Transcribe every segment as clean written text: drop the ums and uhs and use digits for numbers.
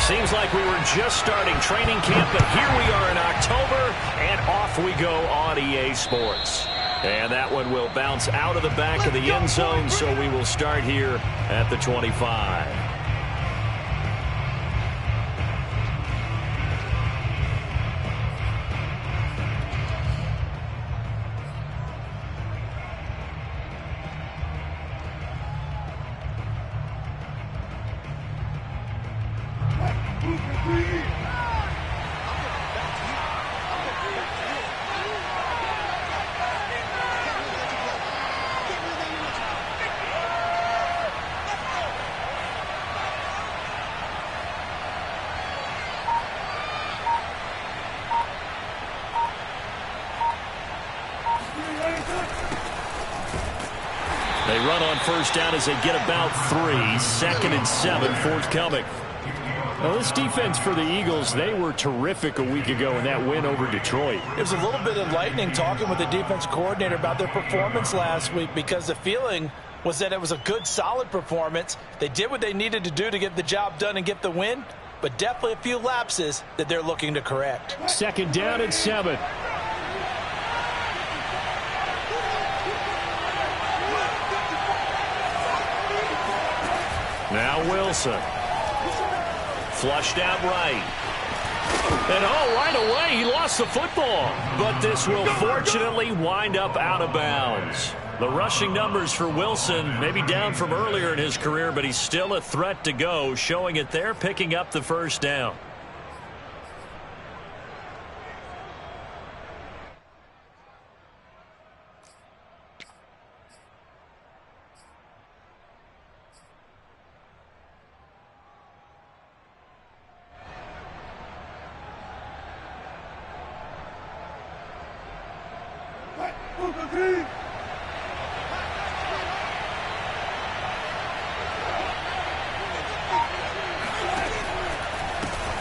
Seems like we were just starting training camp, but here we are in October, and off we go on EA Sports. And that one will bounce out of the back of the end zone, so we will start here at the 25. They run on first down as they get about 3. 2nd and 7 forthcoming. Well, this defense for the Eagles, they were terrific a week ago in that win over Detroit. It was a little bit enlightening talking with the defense coordinator about their performance last week, because the feeling was that it was a good, solid performance. They did what they needed to do to get the job done and get the win, but definitely a few lapses that they're looking to correct. 2nd down and 7. Now Wilson. Flushed out right. And right away, he lost the football. But this will fortunately wind up out of bounds. The rushing numbers for Wilson maybe down from earlier in his career, but he's still a threat to go, showing it there, picking up the first down.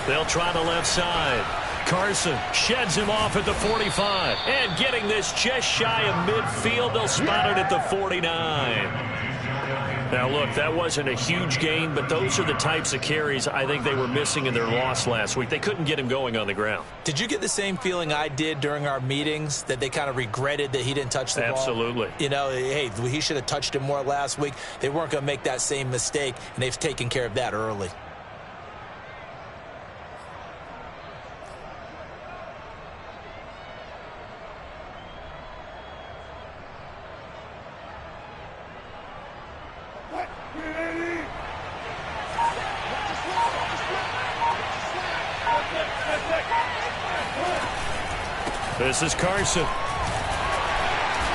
They'll try the left side. Carson sheds him off at the 45. And getting this just shy of midfield, they'll spot it at the 49. Now, look, that wasn't a huge gain, but those are the types of carries I think they were missing in their loss last week. They couldn't get him going on the ground. Did you get the same feeling I did during our meetings, that they kind of regretted that he didn't touch the ball? Absolutely. You know, hey, he should have touched it more last week. They weren't going to make that same mistake, and they've taken care of that early. This is Carson.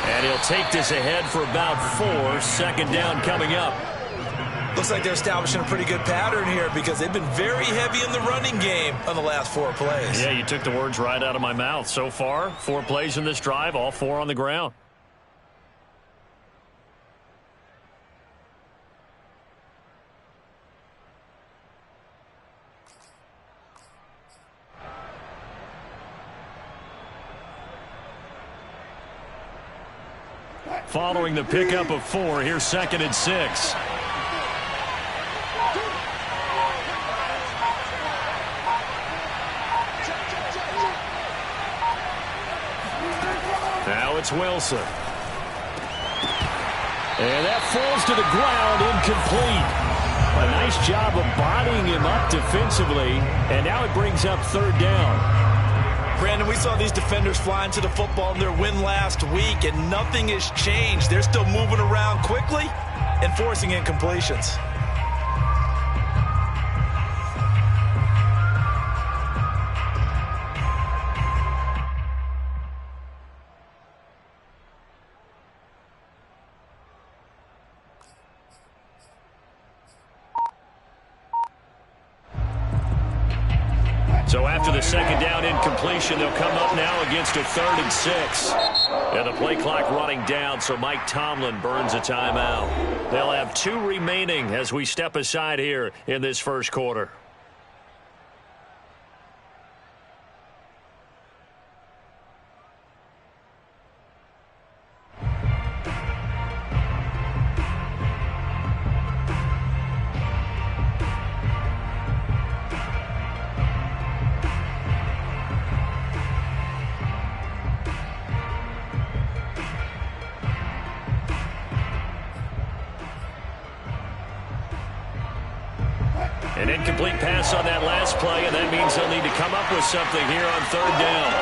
And he'll take this ahead for about 4. 2nd down coming up. Looks like they're establishing a pretty good pattern here, because they've been very heavy in the running game on the last 4 plays. Yeah, you took the words right out of my mouth. So far, 4 plays in this drive, all 4 on the ground. Following the pickup of 4, here's 2nd and 6. Now it's Wilson. And that falls to the ground, incomplete. A nice job of bodying him up defensively, and now it brings up 3rd down. Brandon, we saw these defenders flying to the football in their win last week, and nothing has changed. They're still moving around quickly and forcing incompletions. So after the 2nd down incompletion, they'll come up now against a 3rd and 6. And the play clock running down, so Mike Tomlin burns a timeout. They'll have 2 remaining as we step aside here in this first quarter. An incomplete pass on that last play, and that means they'll need to come up with something here on third down.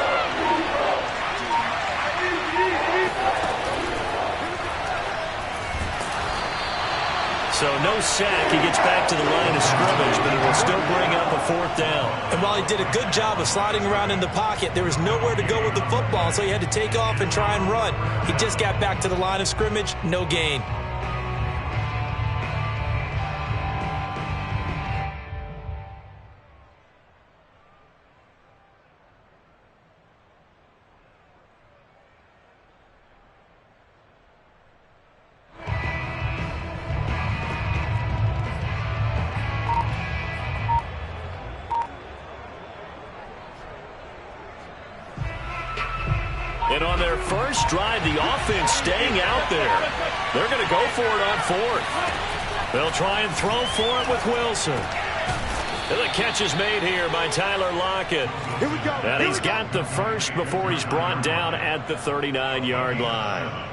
So no sack. He gets back to the line of scrimmage, but it will still bring up a fourth down. And while he did a good job of sliding around in the pocket, there was nowhere to go with the football, so he had to take off and try and run. He just got back to the line of scrimmage, no gain. And on their first drive, the offense staying out there. They're going to go for it on fourth. They'll try and throw for it with Wilson. And the catch is made here by Tyler Lockett. Here we go. And he's got the first before he's brought down at the 39-yard line.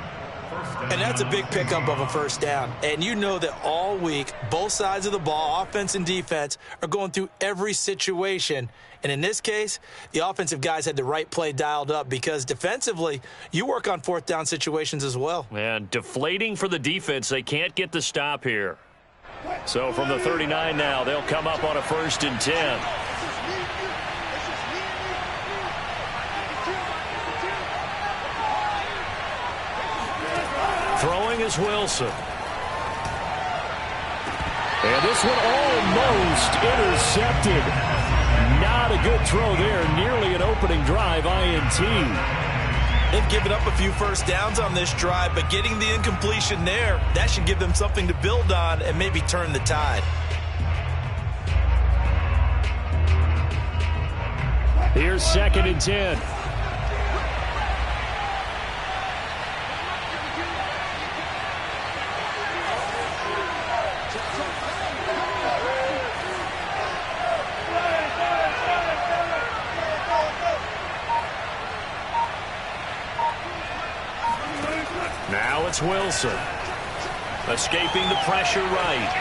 And that's a big pickup of a first down. And you know that all week, both sides of the ball, offense and defense, are going through every situation. And in this case, the offensive guys had the right play dialed up because defensively, you work on fourth down situations as well. And deflating for the defense. They can't get the stop here. So from the 39 now, they'll come up on a 1st and 10. Throwing is Wilson. And this one almost intercepted. Not a good throw there. Nearly an opening drive INT. They've given up a few first downs on this drive, but getting the incompletion there, that should give them something to build on and maybe turn the tide. Here's 2nd and 10. Now it's Wilson. Escaping the pressure right.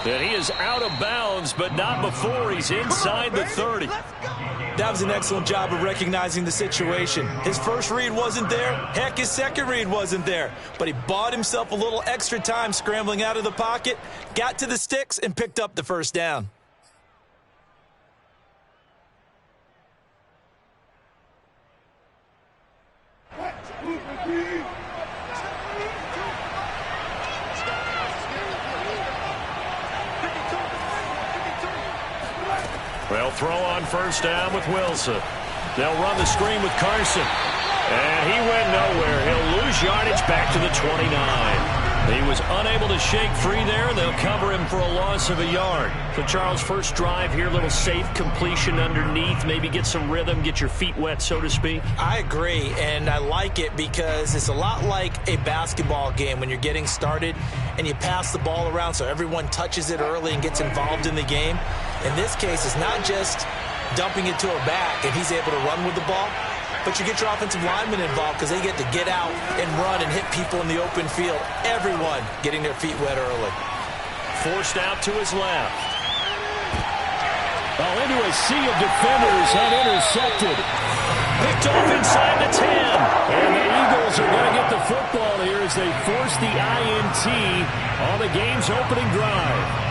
And he is out of bounds, but not before he's inside the 30. That was an excellent job of recognizing the situation. His first read wasn't there. Heck, his second read wasn't there. But he bought himself a little extra time scrambling out of the pocket, got to the sticks, and picked up the first down. They'll throw on first down with Wilson. They'll run the screen with Carson. And he went nowhere. He'll lose yardage back to the 29. He was unable to shake free there. They'll cover him for a loss of a yard. So, Charles, first drive here, little safe completion underneath. Maybe get some rhythm, get your feet wet, so to speak. I agree, and I like it because it's a lot like a basketball game when you're getting started and you pass the ball around so everyone touches it early and gets involved in the game. In this case, it's not just dumping it to a back and he's able to run with the ball, but you get your offensive linemen involved because they get to get out and run and hit people in the open field. Everyone getting their feet wet early. Forced out to his left. Well, into a sea of defenders and intercepted. Picked off inside the 10. And the Eagles are going to get the football here as they force the INT on the game's opening drive.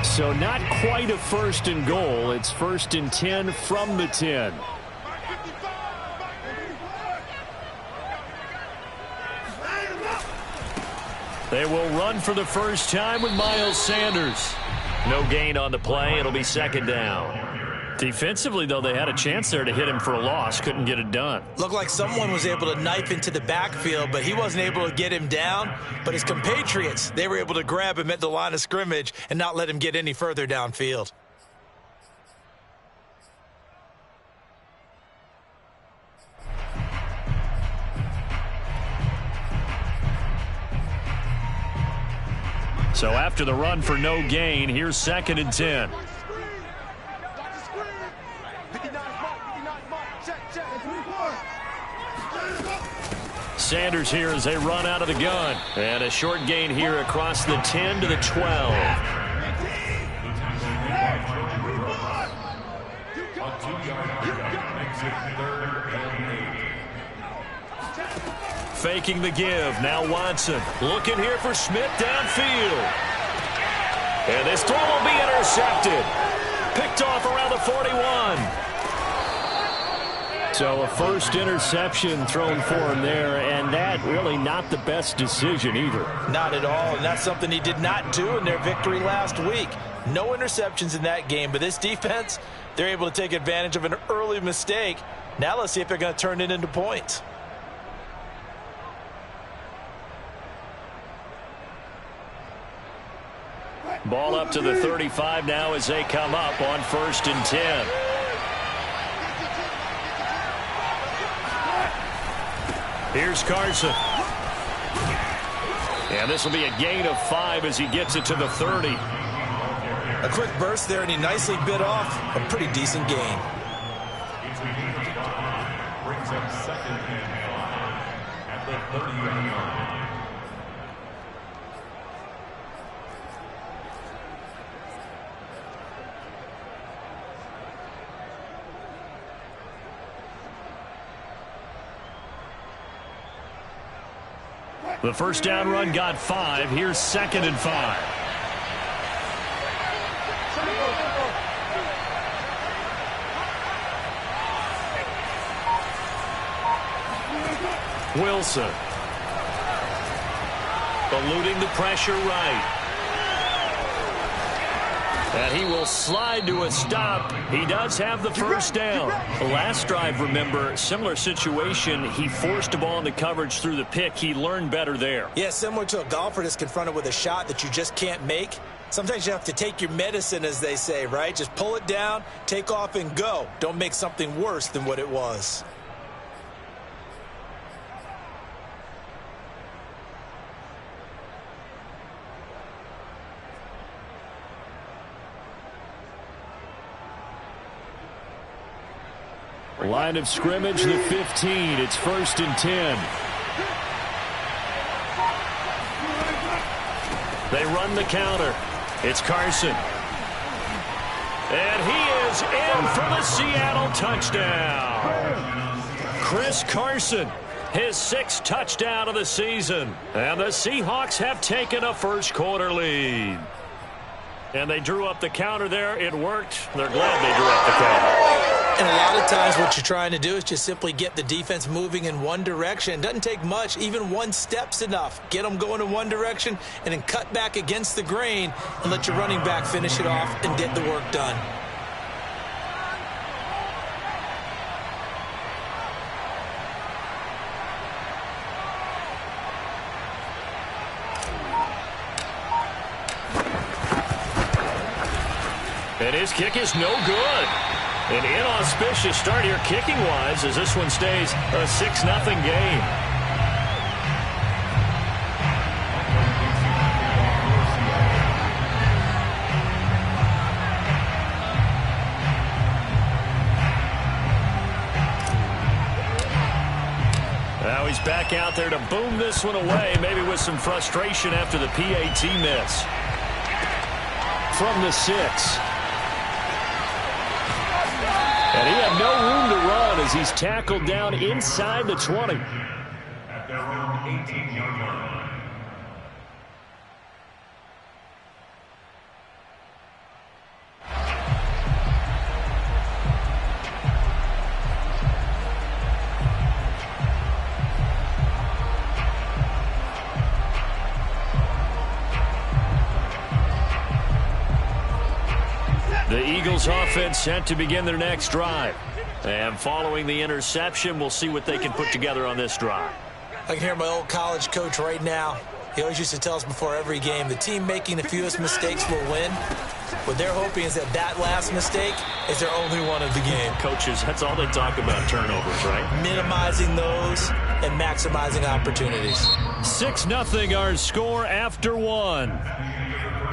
So not quite a 1st and goal. It's 1st and 10 from the 10. They will run for the first time with Miles Sanders. No gain on the play. It'll be 2nd down. Defensively, though, they had a chance there to hit him for a loss. Couldn't get it done. Looked like someone was able to knife into the backfield, but he wasn't able to get him down. But his compatriots, they were able to grab him at the line of scrimmage and not let him get any further downfield. So after the run for no gain, here's 2nd and 10. Sanders here as they run out of the gun. And a short gain here across the 10 to the 12. Faking the give. Now Watson looking here for Smith downfield. And this throw will be intercepted. Picked off around the 41. So a first interception thrown for him there, and that really not the best decision either. Not at all, and that's something he did not do in their victory last week. No interceptions in that game, but this defense, they're able to take advantage of an early mistake. Now let's see if they're going to turn it into points. Ball up to the 35 now as they come up on 1st and 10. Here's Carson. And this will be a gain of 5 as he gets it to the 30. A quick burst there, and he nicely bit off a pretty decent gain. Brings up 2nd and 5 at the 30-yard line. The first down run got 5. Here's 2nd and 5. Wilson. Eluding the pressure right. And he will slide to a stop. He does have the first down. The last drive, remember, similar situation. He forced the ball into coverage through the pick. He learned better there. Yeah, similar to a golfer that's confronted with a shot that you just can't make. Sometimes you have to take your medicine, as they say, right? Just pull it down, take off, and go. Don't make something worse than what it was. Line of scrimmage, the 15. It's 1st and 10. They run the counter. It's Carson. And he is in for the Seattle touchdown. Chris Carson, his 6th touchdown of the season. And the Seahawks have taken a first-quarter lead. And they drew up the counter there. It worked. They're glad they drew up the counter. And a lot of times what you're trying to do is just simply get the defense moving in one direction. It doesn't take much. Even one step's enough. Get them going in one direction and then cut back against the grain and let your running back finish it off and get the work done. And his kick is no good. An inauspicious start here kicking-wise as this one stays a 6-0 game. Now he's back out there to boom this one away, maybe with some frustration after the PAT miss. From the 6. And he had no room to run as he's tackled down inside the 20. At their own 18-yard line. The Eagles offense set to begin their next drive. And following the interception, we'll see what they can put together on this drive. I can hear my old college coach right now. He always used to tell us before every game, the team making the fewest mistakes will win. What they're hoping is that that last mistake is their only one of the game. Coaches, that's all they talk about, turnovers, right? Minimizing those and maximizing opportunities. 6-0 our score after one.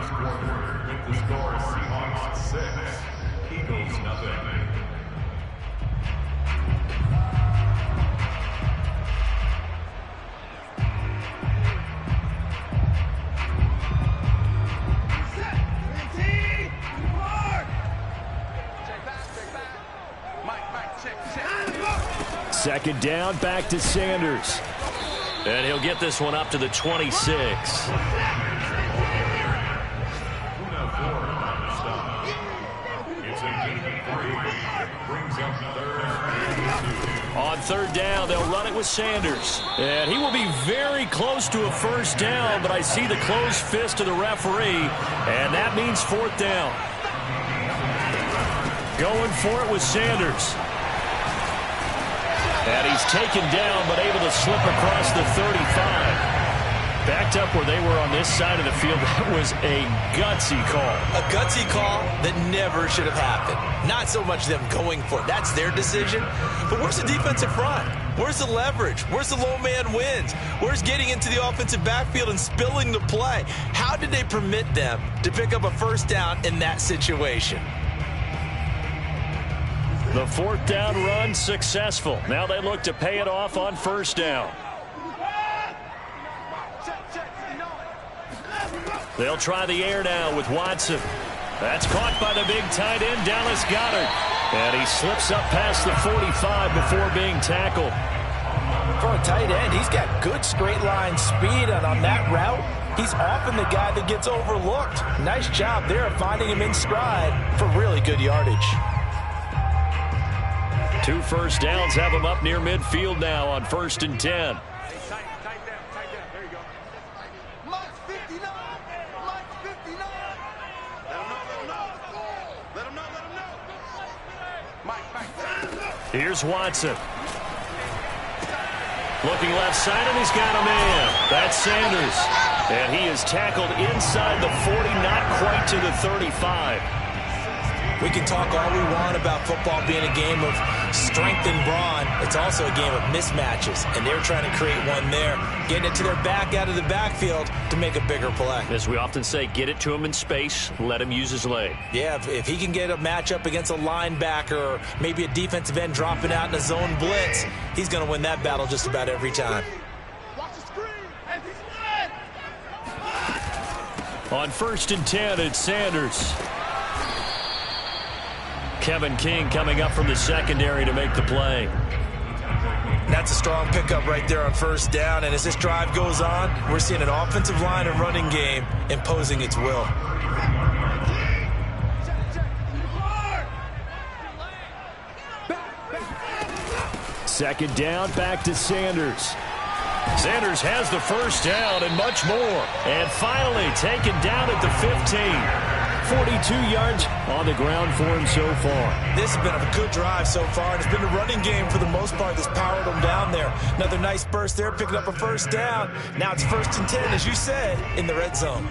first quarter with the score Seahawks 6, Eagles nothing. Second down, back to Sanders. And he'll get this one up to the 26. On third down, they'll run it with Sanders. And he will be very close to a first down, but I see the closed fist of the referee, and that means fourth down. Going for it with Sanders. And he's taken down, but able to slip across the 35. Backed up where they were on this side of the field. That was a gutsy call. A gutsy call that never should have happened. Not so much them going for it. That's their decision. But where's the defensive front? Where's the leverage? Where's the low man wins? Where's getting into the offensive backfield and spilling the play? How did they permit them to pick up a first down in that situation? The fourth down run successful. Now they look to pay it off on first down. They'll try the air now with Watson. That's caught by the big tight end, Dallas Goedert. And he slips up past the 45 before being tackled. For a tight end, he's got good straight line speed, and on that route, he's often the guy that gets overlooked. Nice job there of finding him in stride for really good yardage. 2 first downs have him up near midfield now on 1st and 10. Here's Watson. Looking left side, and he's got a man. That's Sanders. And he is tackled inside the 40, not quite to the 35. We can talk all we want about football being a game of strength and brawn. It's also a game of mismatches, and they're trying to create one there, getting it to their back out of the backfield to make a bigger play. As we often say, get it to him in space, let him use his leg. Yeah, if he can get a matchup against a linebacker or maybe a defensive end dropping out in a zone blitz, he's going to win that battle just about every time. On 1st and 10, it's Sanders. Kevin King coming up from the secondary to make the play. That's a strong pickup right there on first down, and as this drive goes on, we're seeing an offensive line and running game imposing its will. Second down, back to Sanders. Sanders has the first down and much more. And finally taken down at the 15. 42 yards on the ground for him so far. This has been a good drive so far, and it's been a running game for the most part that's powered them down there. Another nice burst there, picking up a first down. Now it's 1st and 10, as you said, in the red zone.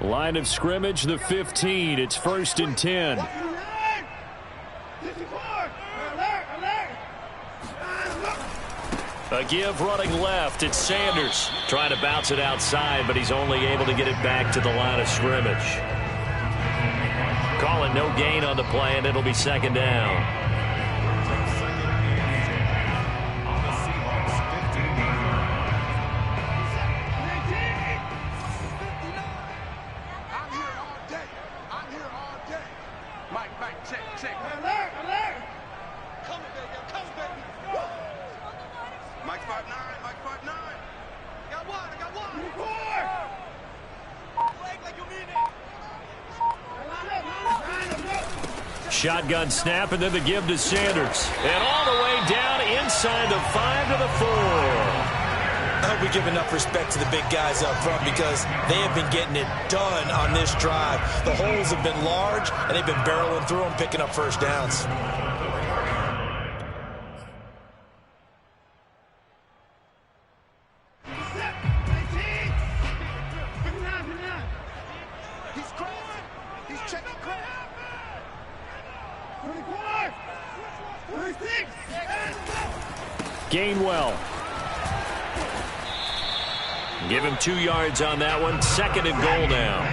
Line of scrimmage, the 15. It's 1st and 10. A give running left. It's Sanders trying to bounce it outside, but he's only able to get it back to the line of scrimmage. Calling no gain on the play, and it'll be 2nd down. Shotgun snap, and then the give to Sanders. And all the way down inside the 5 to the 4. I hope we give enough respect to the big guys up front because they have been getting it done on this drive. The holes have been large, and they've been barreling through them, picking up first downs. Gainwell. Give him 2 yards on that one. 2nd and goal now.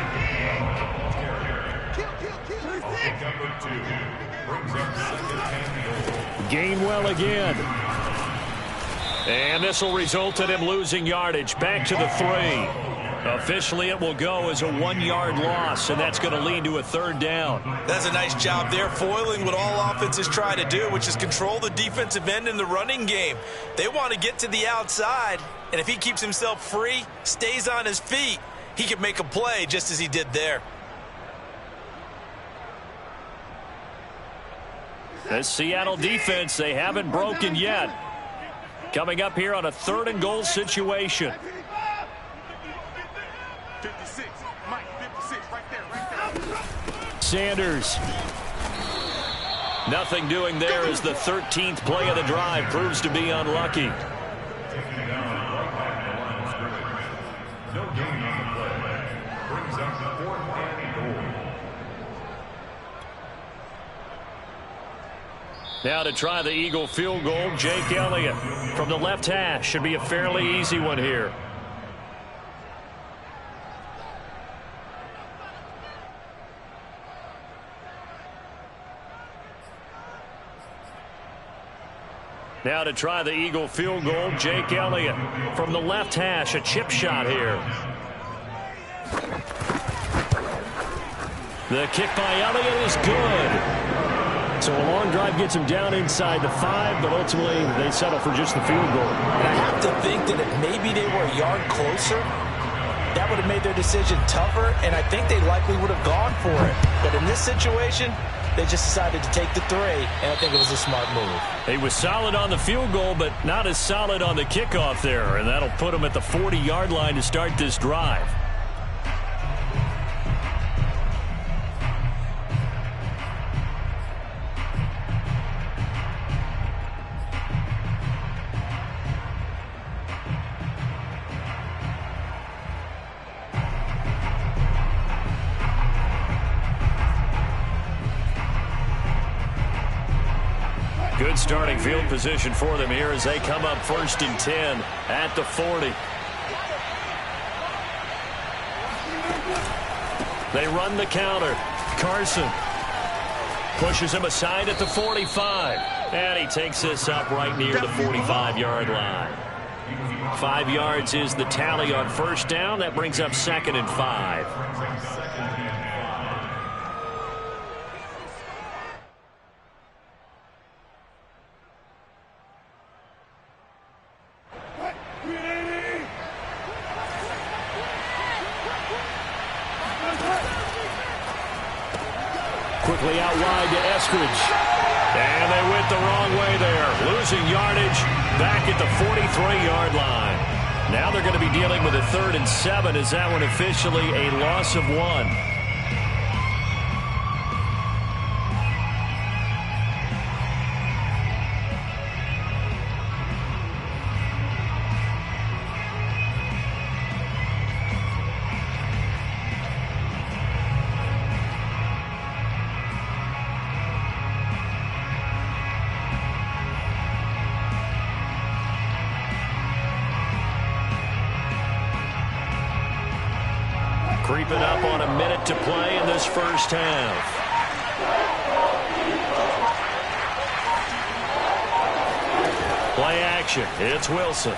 Number 2 brings up second and goal. Gainwell again. And this will result in him losing yardage. Back to the 3. Officially, it will go as a 1-yard loss, and that's going to lead to a 3rd down. That's a nice job there, foiling what all offenses try to do, which is control the defensive end in the running game. They want to get to the outside, and if he keeps himself free, stays on his feet, he can make a play just as he did there. This Seattle defense, they haven't broken yet. Coming up here on a 3rd and goal situation. 56, Mike, 56, right there. Sanders. Nothing doing there as the 13th play of the drive proves to be unlucky. No gain on the play. Brings up 4th and goal. Now to try the Eagle field goal, Jake Elliott from the left hash. Should be a fairly easy one here. Now to try the Eagle field goal, Jake Elliott from the left hash. A chip shot here. The kick by Elliott is good. So a long drive gets him down inside the 5, but ultimately they settle for just the field goal. And I have to think that if maybe they were a yard closer, that would have made their decision tougher, and I think they likely would have gone for it. But in this situation, they just decided to take the 3, and I think it was a smart move. He was solid on the field goal, but not as solid on the kickoff there, and that'll put him at the 40-yard line to start this drive. Good starting field position for them here as they come up 1st and 10 at the 40. They run the counter. Carson pushes him aside at the 45. And he takes this up right near the 45-yard line. 5 yards is the tally on 1st down. That brings up 2nd and 5. Quickly out wide to Eskridge. And they went the wrong way there. Losing yardage back at the 43-yard line. Now they're going to be dealing with a 3rd and 7 as that one officially a loss of 1. Creeping up on a minute to play in this 1st half. Play action. It's Wilson.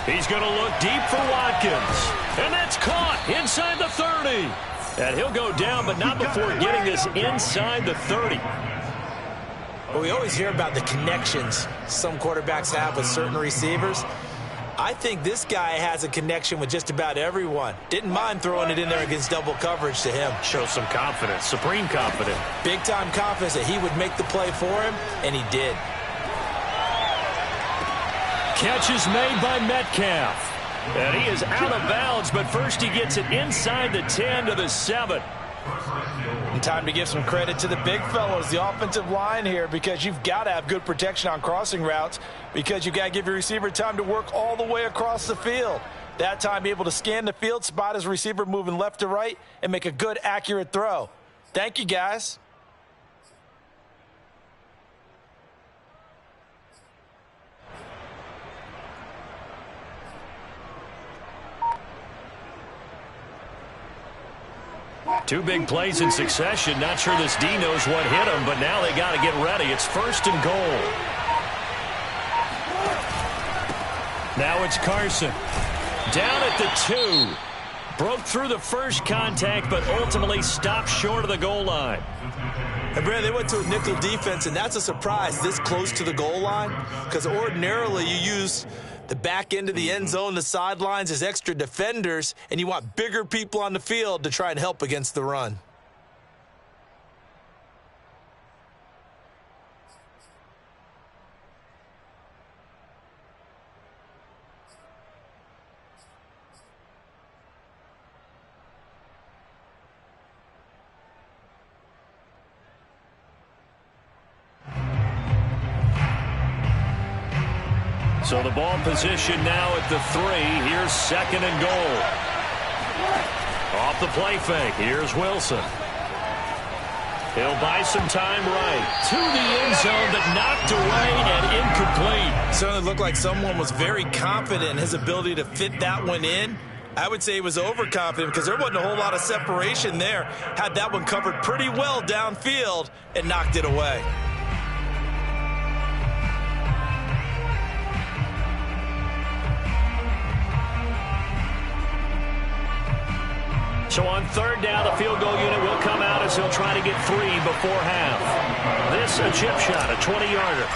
He's going to look deep for Watkins. And that's caught inside the 30. And he'll go down, but not before getting this inside the 30. Well, we always hear about the connections some quarterbacks have with certain receivers. I think this guy has a connection with just about everyone. Didn't mind throwing it in there against double coverage to him. Shows some confidence, supreme confidence. Big-time confidence that he would make the play for him, and he did. Catch is made by Metcalf. And he is out of bounds, but first he gets it inside the 10 to the 7. And time to give some credit to the big fellows, the offensive line here, because you've got to have good protection on crossing routes because you've got to give your receiver time to work all the way across the field. That time, be able to scan the field, spot his receiver moving left to right, and make a good, accurate throw. Thank you, guys. Two big plays in succession. Not sure this D knows what hit him, but now they got to get ready. It's 1st and goal. Now it's Carson. Down at the 2. Broke through the first contact, but ultimately stopped short of the goal line. And Brad, they went to a nickel defense, and that's a surprise this close to the goal line, because ordinarily you use the back end of the end zone, the sidelines as extra defenders, and you want bigger people on the field to try and help against the run. So the ball position now at the 3. Here's 2nd and goal. Off the play fake. Here's Wilson. He'll buy some time right. To the end zone, but knocked away and incomplete. Certainly looked like someone was very confident in his ability to fit that one in. I would say he was overconfident because there wasn't a whole lot of separation there. Had that one covered pretty well downfield and knocked it away. So on 3rd down, the field goal unit will come out as they'll try to get 3 before half. This a chip shot, a 20-yarder.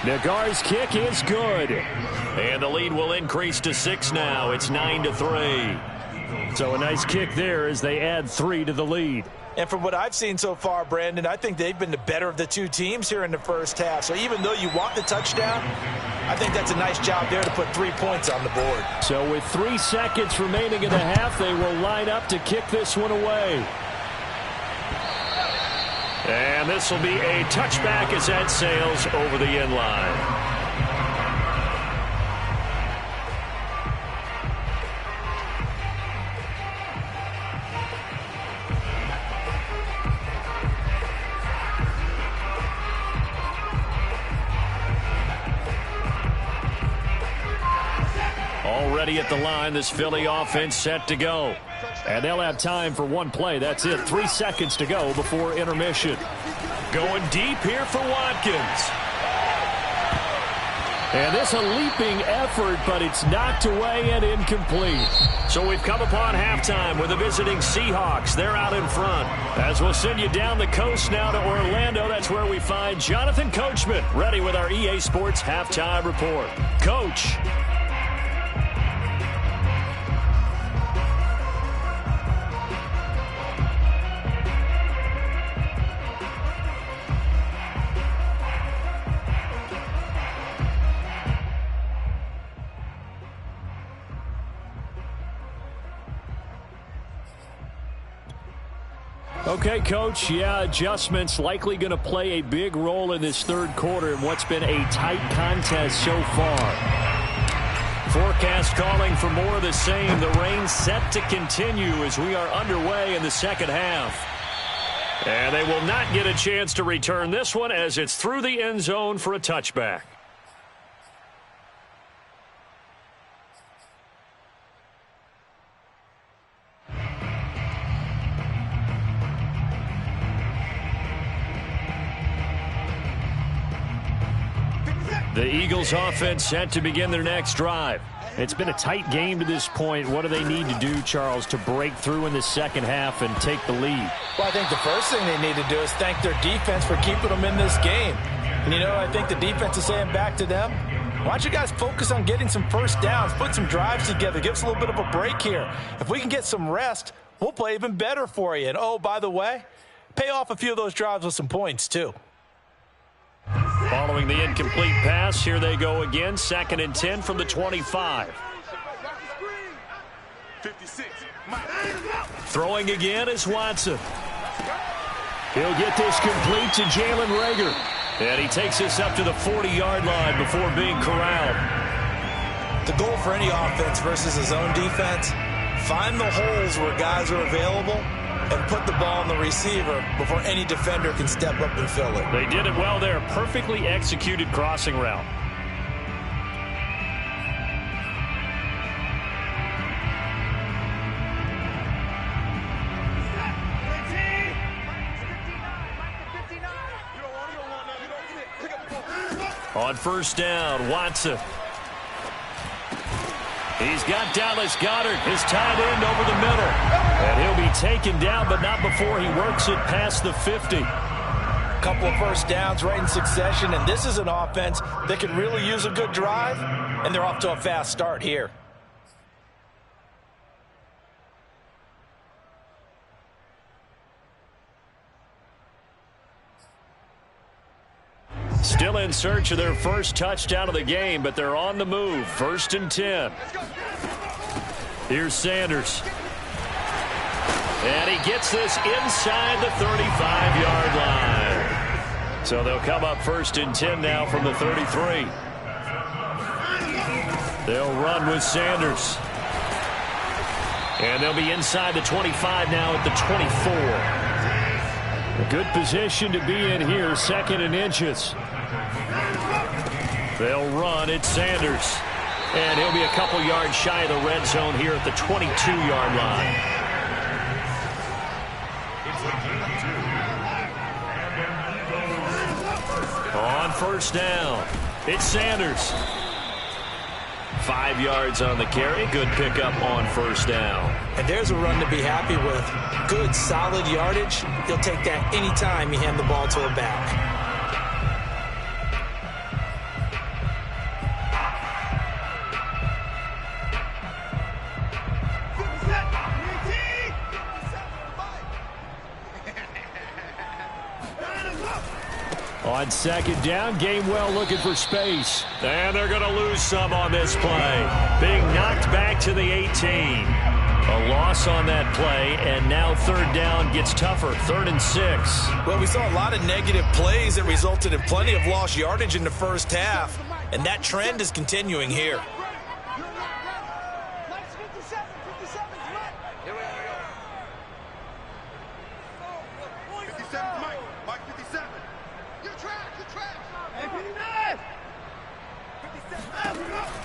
Nagar's kick is good. And the lead will increase to 6 now. It's 9-3. So a nice kick there as they add 3 to the lead. And from what I've seen so far, Brandon, I think they've been the better of the two teams here in the first half. So even though you want the touchdown, I think that's a nice job there to put 3 points on the board. So with 3 seconds remaining in the half, they will line up to kick this one away. And this will be a touchback as that sails over the end line. Already at the line, this Philly offense set to go. And they'll have time for 1 play. That's it. 3 seconds to go before intermission. Going deep here for Watkins. And this a leaping effort, but it's knocked away and incomplete. So we've come upon halftime with the visiting Seahawks. They're out in front. As we'll send you down the coast now to Orlando, that's where we find Jonathan Coachman, ready with our EA Sports Halftime Report. Coach. Okay, Coach, yeah, adjustments likely going to play a big role in this 3rd quarter in what's been a tight contest so far. Forecast calling for more of the same. The rain set to continue as we are underway in the 2nd half. And they will not get a chance to return this one as it's through the end zone for a touchback. The Eagles offense set to begin their next drive. It's been a tight game to this point. What do they need to do, Charles, to break through in the 2nd half and take the lead? Well, I think the first thing they need to do is thank their defense for keeping them in this game. And, you know, I think the defense is saying back to them, why don't you guys focus on getting some first downs, put some drives together, give us a little bit of a break here. If we can get some rest, we'll play even better for you. And, oh, by the way, pay off a few of those drives with some points, too. Following the incomplete pass, here they go again. 2nd and 10 from the 25. 56. Throwing again is Watson. He'll get this complete to Jalen Reagor. And he takes this up to the 40-yard line before being corralled. The goal for any offense versus a zone defense, find the holes where guys are available and put the ball on the receiver before any defender can step up and fill it. They did it well there. Perfectly executed crossing route. On first down, Watson. He's got Dallas Goedert, his tight end, over the middle. And he'll be taken down, but not before he works it past the 50. Couple of first downs right in succession, and this is an offense that could really use a good drive, and they're off to a fast start here. Still in search of their first touchdown of the game, but they're on the move. 1st and 10. Here's Sanders. And he gets this inside the 35-yard line. So they'll come up 1st and 10 now from the 33. They'll run with Sanders. And they'll be inside the 25 now at the 24. A good position to be in here, 2nd and inches. They'll run. It's Sanders. And he'll be a couple yards shy of the red zone here at the 22-yard line. On first down, it's Sanders. 5 yards on the carry. Good pickup on first down. And there's a run to be happy with. Good, solid yardage. He'll take that anytime you hand the ball to a back. On 2nd down, Gainwell looking for space. And they're going to lose some on this play. Being knocked back to the 18. A loss on that play, and now 3rd down gets tougher. 3rd and 6. Well, we saw a lot of negative plays that resulted in plenty of lost yardage in the first half, and that trend is continuing here.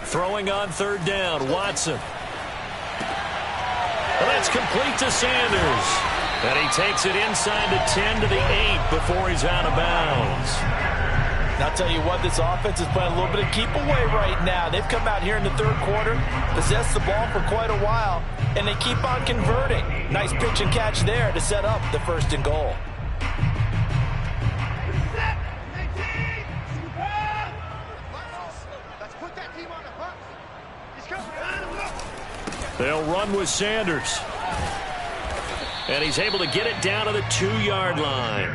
Throwing on 3rd down, Watson. Well, that's complete to Sanders. And he takes it inside the 10 to the 8 before he's out of bounds. And I'll tell you what, this offense is playing a little bit of keep away right now. They've come out here in the 3rd quarter, possessed the ball for quite a while, and they keep on converting. Nice pitch and catch there to set up the 1st and goal. They'll run with Sanders. And he's able to get it down to the 2-yard line.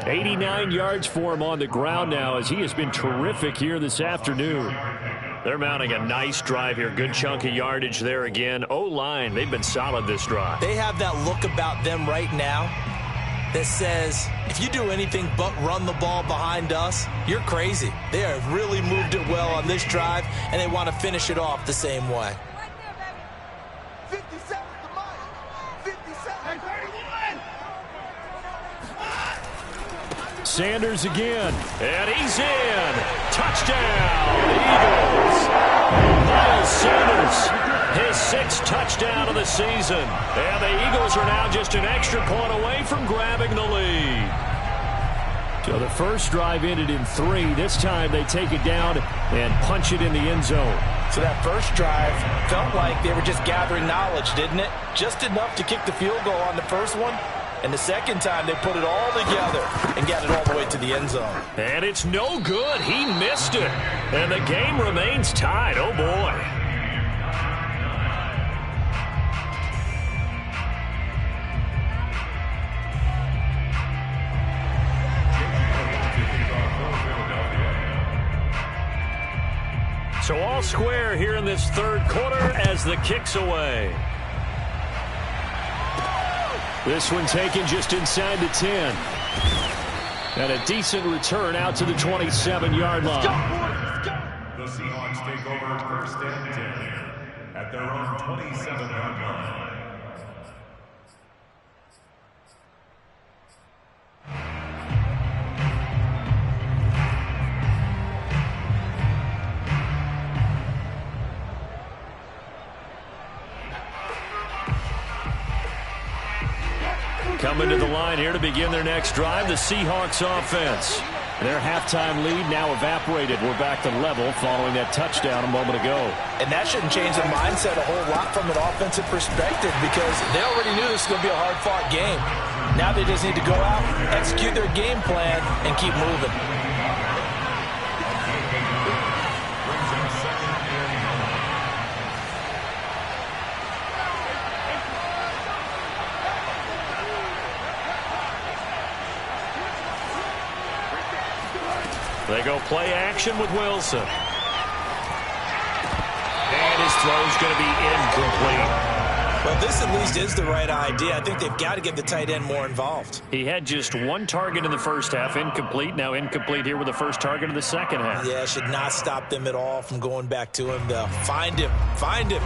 89 yards for him on the ground now, as he has been terrific here this afternoon. They're mounting a nice drive here. Good chunk of yardage there again. O-line, they've been solid this drive. They have that look about them right now that says, if you do anything but run the ball behind us, you're crazy. They have really moved it well on this drive, and they want to finish it off the same way. Sanders again, and he's in. Touchdown, Eagles. Miles Sanders, his 6th touchdown of the season. And the Eagles are now just an extra point away from grabbing the lead. So the first drive ended in 3. This time they take it down and punch it in the end zone. So that first drive felt like they were just gathering knowledge, didn't it? Just enough to kick the field goal on the first one. And the second time, they put it all together and got it all the way to the end zone. And it's no good. He missed it. And the game remains tied. Oh, boy. So all square here in this 3rd quarter as the kick's away. This one taken just inside the 10. And a decent return out to the 27-yard line. The Seahawks take over 1st and 10 at their own 27-yard line. Coming to the line here to begin their next drive, the Seahawks offense. Their halftime lead now evaporated. We're back to level following that touchdown a moment ago. And that shouldn't change the mindset a whole lot from an offensive perspective because they already knew this was going to be a hard-fought game. Now they just need to go out, execute their game plan, and keep moving. They go play action with Wilson. And his throw's going to be incomplete. Well, this at least is the right idea. I think they've got to get the tight end more involved. He had just one target in the first half, incomplete. Now incomplete here with the first target of the second half. Yeah, should not stop them at all from going back to him, though. Find him. Find him.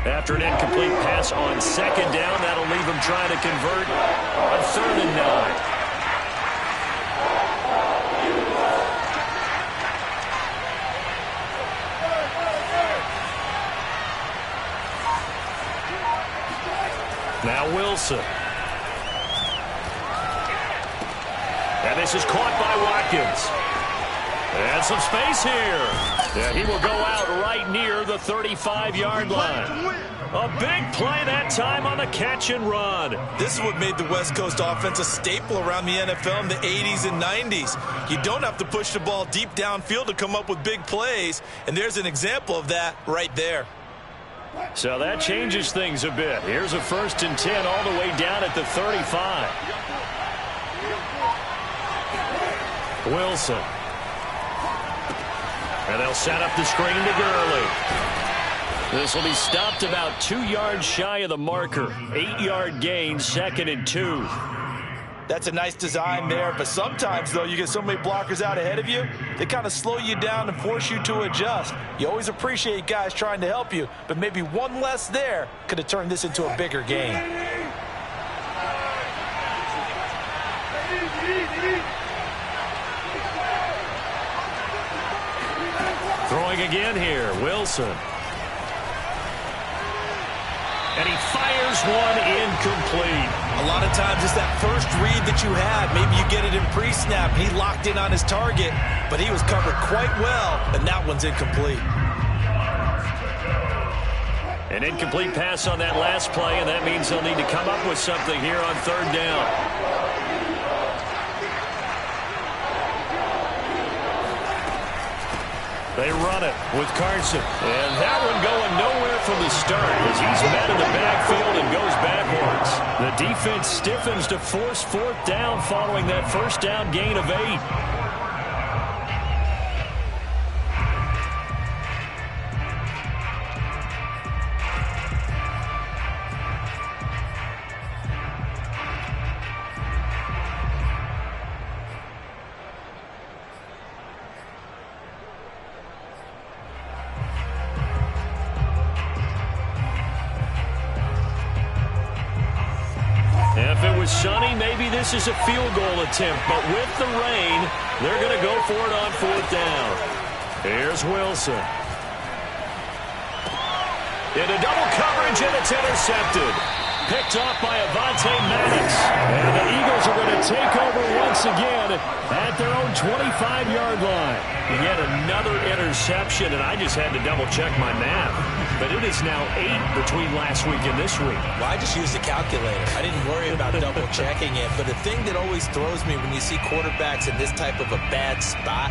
After an incomplete pass on second down, that'll leave him trying to convert on 3rd and 9. Now Wilson. And this is caught by Watkins. And some space here. Yeah, he will go out right near the 35-yard line. A big play that time on the catch and run. This is what made the West Coast offense a staple around the NFL in the 80s and 90s. You don't have to push the ball deep downfield to come up with big plays, and there's an example of that right there. So that changes things a bit. Here's a 1st and 10 all the way down at the 35. Wilson. And they'll set up the screen to Gurley. This will be stopped about 2 yards shy of the marker. 8-yard gain, 2nd and 2. That's a nice design there, but sometimes, though, you get so many blockers out ahead of you, they kind of slow you down and force you to adjust. You always appreciate guys trying to help you, but maybe one less there could have turned this into a bigger game. Throwing again here, Wilson. And he fires one incomplete. A lot of times it's that first read that you had. Maybe you get it in pre-snap, and he locked in on his target, but he was covered quite well, and that one's incomplete. An incomplete pass on that last play, and that means they'll need to come up with something here on 3rd down. They run it with Carson. And that one going nowhere from the start as he's met in the backfield and goes backwards. The defense stiffens to force 4th down following that 1st down gain of 8. Sunny, maybe this is a field goal attempt, but with the rain, they're going to go for it on 4th down. Here's Wilson. Into double coverage, and it's intercepted. Picked off by Avonte Maddox. And the Eagles are going to take over once again at their own 25-yard line. Yet another interception, and I just had to double-check my math. But it is now 8 between last week and this week. Well, I just used a calculator. I didn't worry about double-checking it. But the thing that always throws me when you see quarterbacks in this type of a bad spot,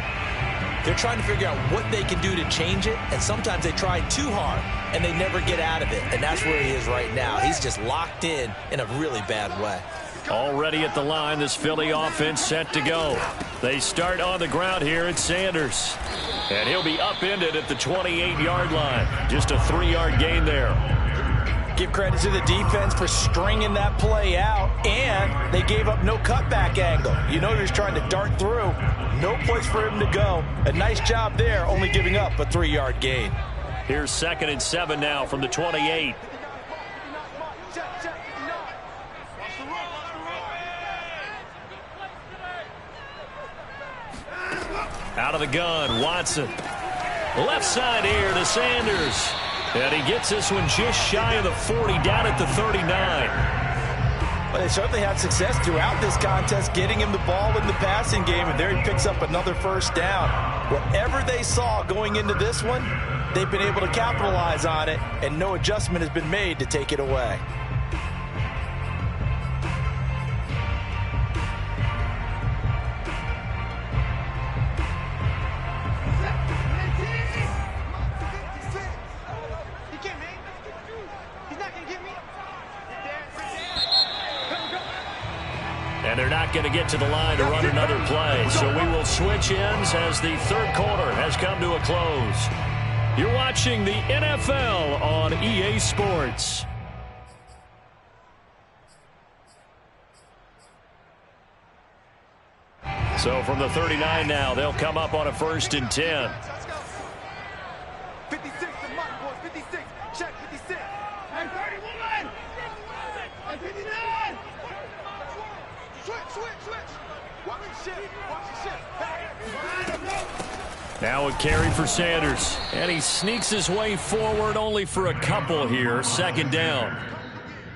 they're trying to figure out what they can do to change it, and sometimes they try too hard, and they never get out of it. And that's where he is right now. He's just locked in a really bad way. Already at the line, this Philly offense set to go. They start on the ground here at Sanders. And he'll be upended at the 28-yard line. Just a 3-yard gain there. Give credit to the defense for stringing that play out, and they gave up no cutback angle. You know he was trying to dart through. No place for him to go. A nice job there, only giving up a 3-yard gain. Here's 2nd and 7 now from the 28. Out of the gun, Watson. Left side here to Sanders. And he gets this one just shy of the 40, down at the 39. Well, they certainly had success throughout this contest, getting him the ball in the passing game, and there he picks up another first down. Whatever they saw going into this one, they've been able to capitalize on it, and no adjustment has been made to take it away. And they're not going to get to the line to run another play. So we will switch ends as the third quarter has come to a close. You're watching the NFL on EA Sports. So from the 39 now, they'll come up on a 1st and 10. 56 to Mike, boys. 56. Check 56. Hey, 31. Hey, 59. Switch. Watch the shift. Now a carry for Sanders. And he sneaks his way forward only for a couple here. 2nd down.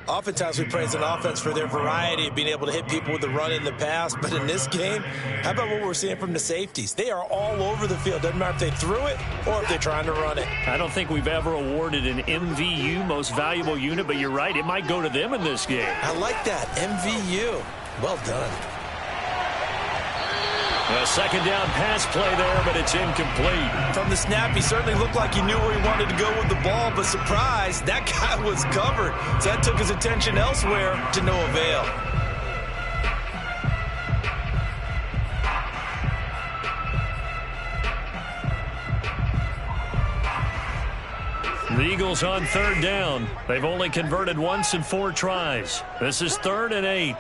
Oftentimes we praise an offense for their variety of being able to hit people with the run in the pass. But in this game, how about what we're seeing from the safeties? They are all over the field. Doesn't matter if they threw it or if they're trying to run it. I don't think we've ever awarded an MVU, most valuable unit, but you're right. It might go to them in this game. I like that. MVU. Well done. A 2nd down pass play there, but it's incomplete. From the snap, he certainly looked like he knew where he wanted to go with the ball, but surprise, that guy was covered. So that took his attention elsewhere to no avail. The Eagles on 3rd down. They've only converted once in 4 tries. This is 3rd and 8.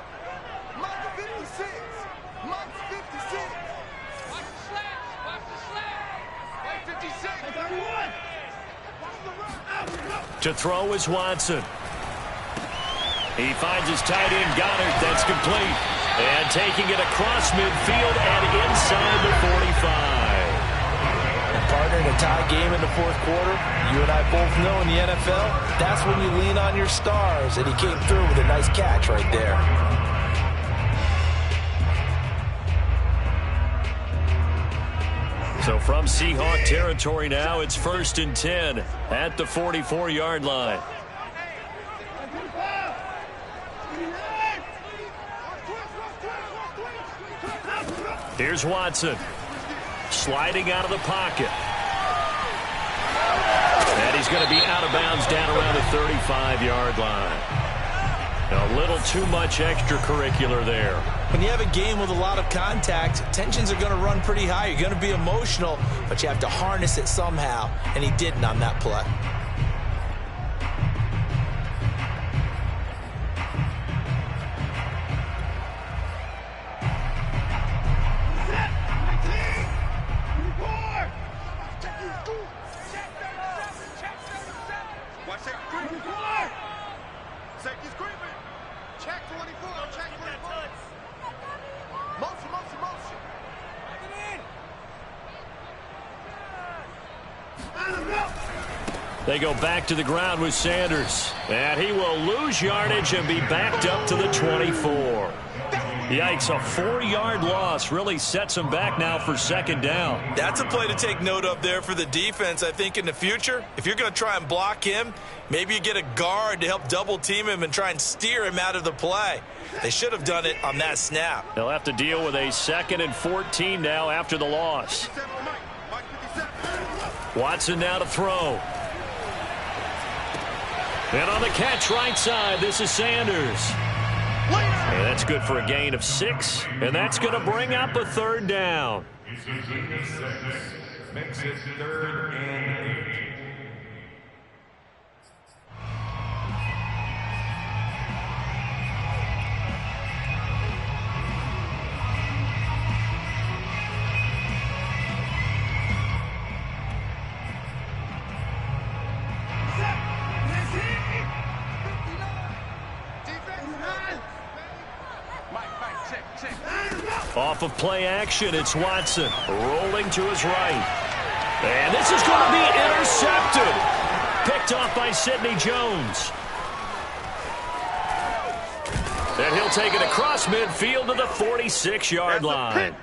To throw is Watson. He finds his tight end, Goddard. That's complete. And taking it across midfield and inside the 45. And partner, in a tie game in the 4th quarter, you and I both know in the NFL, that's when you lean on your stars. And he came through with a nice catch right there. So from Seahawk territory now, it's 1st and 10 at the 44-yard line. Here's Watson. Sliding out of the pocket. And he's going to be out of bounds down around the 35-yard line. A little too much extracurricular there. When you have a game with a lot of contact, tensions are going to run pretty high. You're going to be emotional, but you have to harness it somehow, and he didn't on that play. They go back to the ground with Sanders. And he will lose yardage and be backed up to the 24. Yikes, a 4-yard loss really sets him back now for 2nd down. That's a play to take note of there for the defense, I think, in the future. If you're going to try and block him, maybe you get a guard to help double-team him and try and steer him out of the play. They should have done it on that snap. They'll have to deal with a 2nd and 14 now after the loss. Watson now to throw. And on the catch right side, this is Sanders. And that's good for a gain of 6. And that's going to bring up a 3rd down. Makes it 3rd and 8. Off of play action, it's Watson rolling to his right. And this is going to be intercepted. Picked off by Sidney Jones. And he'll take it across midfield to the 46-yard line.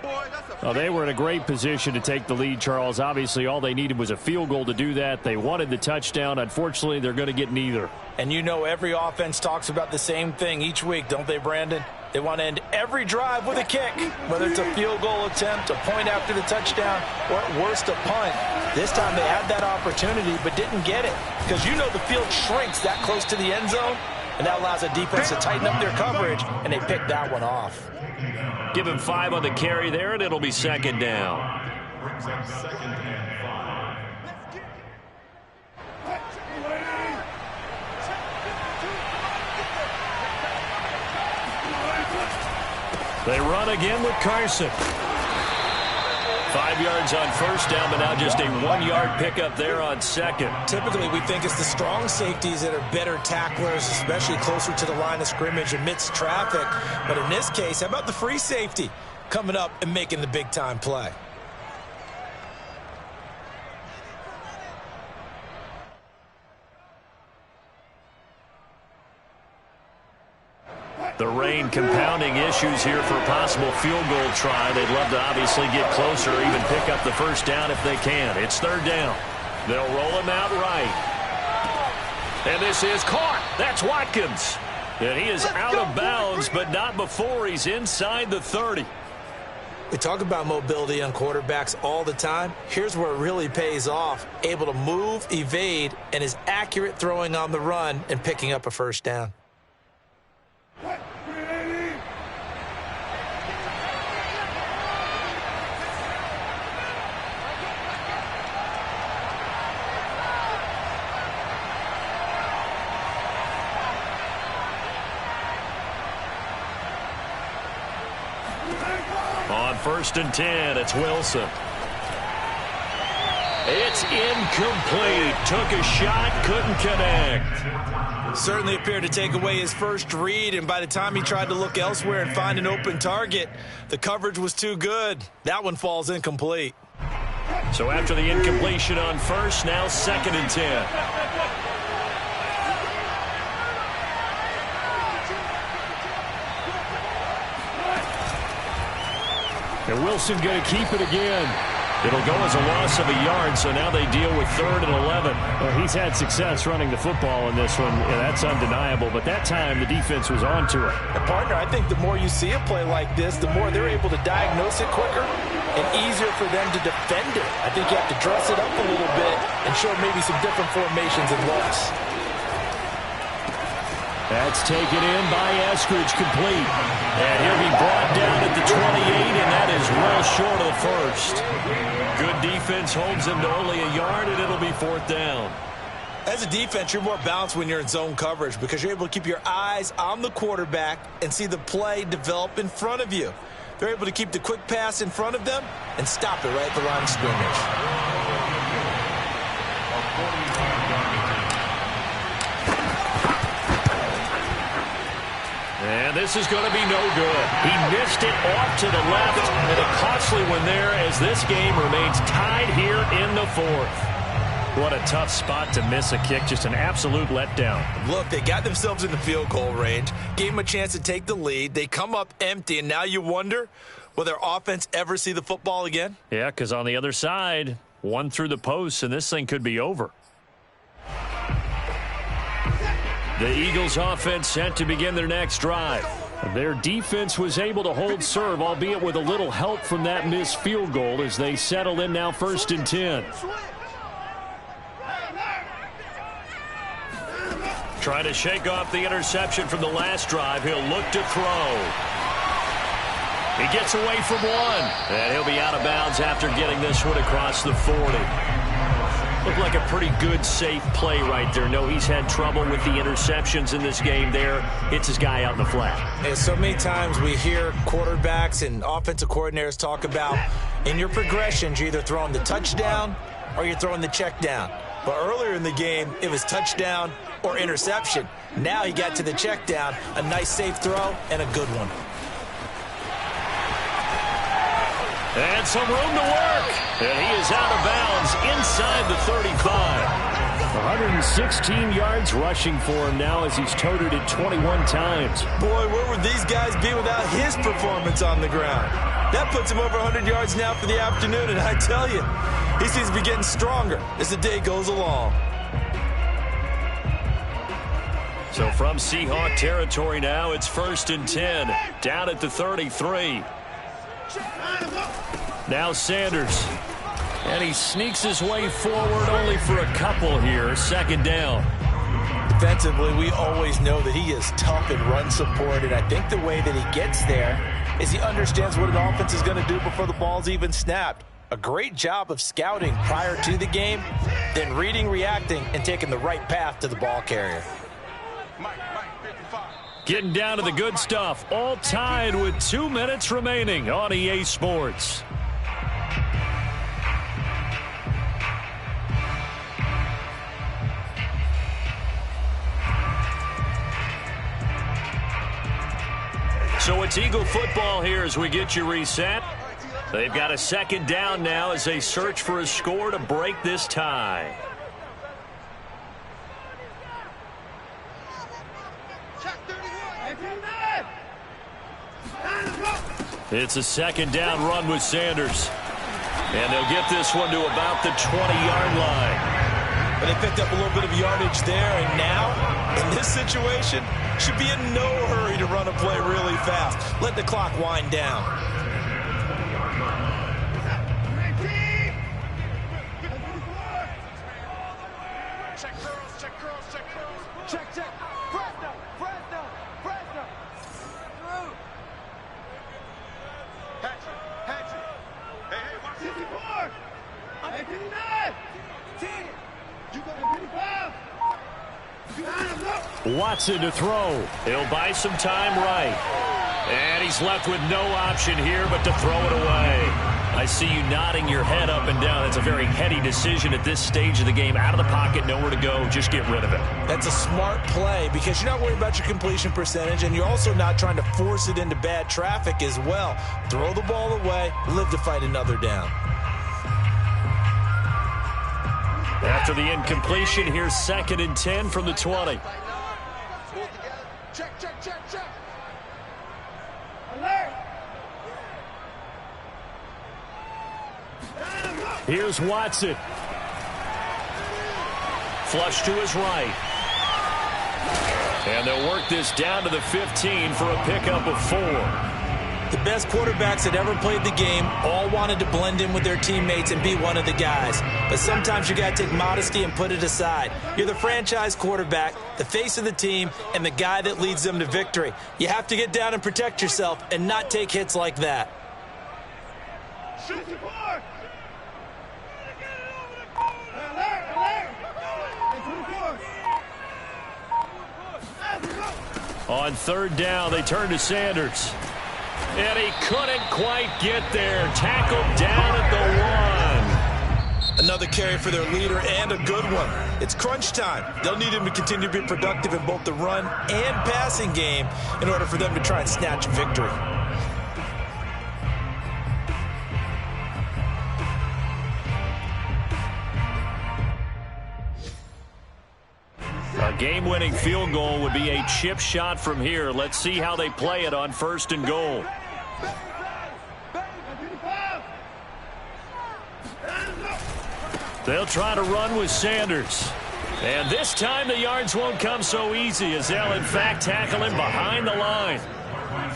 Well, they were in a great position to take the lead, Charles. Obviously, all they needed was a field goal to do that. They wanted the touchdown. Unfortunately, they're going to get neither. And you know every offense talks about the same thing each week, don't they, Brandon? They want to end every drive with a kick, whether it's a field goal attempt, a point after the touchdown, or at worst a punt. This time they had that opportunity but didn't get it because you know the field shrinks that close to the end zone, and that allows a defense to tighten up their coverage, and they picked that one off. Give him 5 on the carry there, and it'll be second down. Brings up second and 5. They run again with Carson. 5 yards on first down, but now just a 1-yard pickup there on second. Typically, we think it's the strong safeties that are better tacklers, especially closer to the line of scrimmage amidst traffic. But in this case, how about the free safety coming up and making the big-time play? The rain compounding issues here for a possible field goal try. They'd love to obviously get closer or even pick up the first down if they can. It's third down. They'll roll him out right. And this is caught. That's Watkins. And he is out of bounds, but not before he's inside the 30. We talk about mobility on quarterbacks all the time. Here's where it really pays off. Able to move, evade, and is accurate throwing on the run and picking up a first down. On 1st and 10, it's Wilson. It's incomplete. Took a shot, couldn't connect. Certainly appeared to take away his first read, and by the time he tried to look elsewhere and find an open target, the coverage was too good. That one falls incomplete. So after the incompletion on first, now 2nd and 10. And Wilson going to keep it again. It'll go as a loss of a yard, so now they deal with 3rd and 11. Well, he's had success running the football in this one. Yeah, that's undeniable, but that time the defense was onto it. And partner, I think the more you see a play like this, the more they're able to diagnose it quicker and easier for them to defend it. I think you have to dress it up a little bit and show maybe some different formations and looks. That's taken in by Eskridge, complete. And he'll be brought down at the 28, and that is well short of the first. Good defense holds him to only a yard, and it'll be 4th down. As a defense, you're more balanced when you're in zone coverage because you're able to keep your eyes on the quarterback and see the play develop in front of you. They're able to keep the quick pass in front of them and stop it right at the line of scrimmage. And this is going to be no good. He missed it off to the left, and a costly one there as this game remains tied here in the 4th. What a tough spot to miss a kick. Just an absolute letdown. Look, they got themselves in the field goal range, gave them a chance to take the lead. They come up empty, and now you wonder, will their offense ever see the football again? Yeah, because on the other side, one through the post, and this thing could be over. The Eagles offense set to begin their next drive. Their defense was able to hold serve, albeit with a little help from that missed field goal as they settle in now 1st and 10. Trying to shake off the interception from the last drive. He'll look to throw. He gets away from one. And he'll be out of bounds after getting this one across the 40. Looked like a pretty good, safe play right there. No, he's had trouble with the interceptions in this game there. Hits his guy out in the flat. And so many times we hear quarterbacks and offensive coordinators talk about in your progressions, you're either throwing the touchdown or you're throwing the check down. But earlier in the game, it was touchdown or interception. Now he got to the check down, a nice safe throw, and a good one. And some room to work. And he is out of bounds inside the 35. 116 yards rushing for him now as he's toted it 21 times. Boy, where would these guys be without his performance on the ground? That puts him over 100 yards now for the afternoon, and I tell you, he seems to be getting stronger as the day goes along. So from Seahawk territory now, it's 1st and 10, down at the 33. Now Sanders. And he sneaks his way forward only for a couple here. 2nd down. Defensively, we always know that he is tough in run support, and I think the way that he gets there is he understands what an offense is going to do before the ball's even snapped. A great job of scouting prior to the game, then reading, reacting, and taking the right path to the ball carrier. Getting down to the good stuff, all tied with 2 minutes remaining on EA Sports. So it's Eagle football here as we get you reset. They've got a 2nd down now as they search for a score to break this tie. It's a 2nd down run with Sanders. And they'll get this one to about the 20-yard line. But they picked up a little bit of yardage there, and now, in this situation, should be in no hurry to run a play really fast. Let the clock wind down. Check curls, check curls, check curls. Check, check. Fresno, Fresno, Fresno. Through. Hatchet, hatchet. Hey, hey, watch 54. 59. 10. You got 55. Watson to throw. He'll buy some time right. And he's left with no option here but to throw it away. I see you nodding your head up and down. That's a very heady decision at this stage of the game. Out of the pocket, nowhere to go. Just get rid of it. That's a smart play because you're not worried about your completion percentage, and you're also not trying to force it into bad traffic as well. Throw the ball away, live to fight another down. After the incompletion, here's 2nd and 10 from the 20. Check, check, check, check. Alert. Here's Watson. Flush to his right. And they'll work this down to the 15 for a pickup of 4. The best quarterbacks that ever played the game all wanted to blend in with their teammates and be one of the guys. But sometimes you got to take modesty and put it aside. You're the franchise quarterback, the face of the team, and the guy that leads them to victory. You have to get down and protect yourself and not take hits like that. Shoot the board. On 3rd down, they turn to Sanders. And he couldn't quite get there. Tackled down at the 1. Another carry for their leader and a good one. It's crunch time. They'll need him to continue to be productive in both the run and passing game in order for them to try and snatch victory. A game-winning field goal would be a chip shot from here. Let's see how they play it on 1st and goal. They'll try to run with Sanders. And this time the yards won't come so easy as they'll, in fact, tackle him behind the line.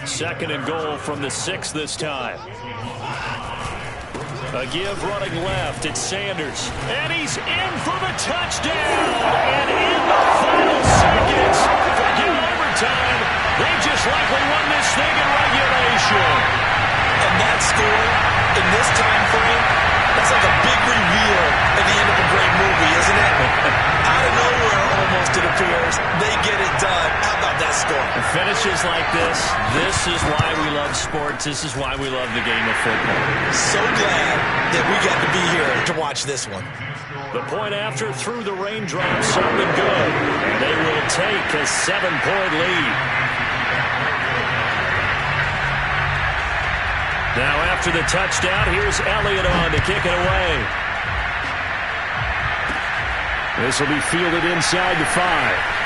2nd and goal from the 6 this time. A give running left. It's Sanders. And he's in for the touchdown. And in the final seconds, forget overtime. They just likely won this thing in regulation. And that score in this time frame, that's like a big reveal at the end of a great movie, isn't it? Out of nowhere, almost, it appears. They get it done. How about that score? And finishes like this is why we love sports. This is why we love the game of football. So glad that we got to be here to watch this one. The point after through the raindrops, something good. And they will take a 7-point lead. Now after the touchdown, here's Elliott on to kick it away. This will be fielded inside the 5.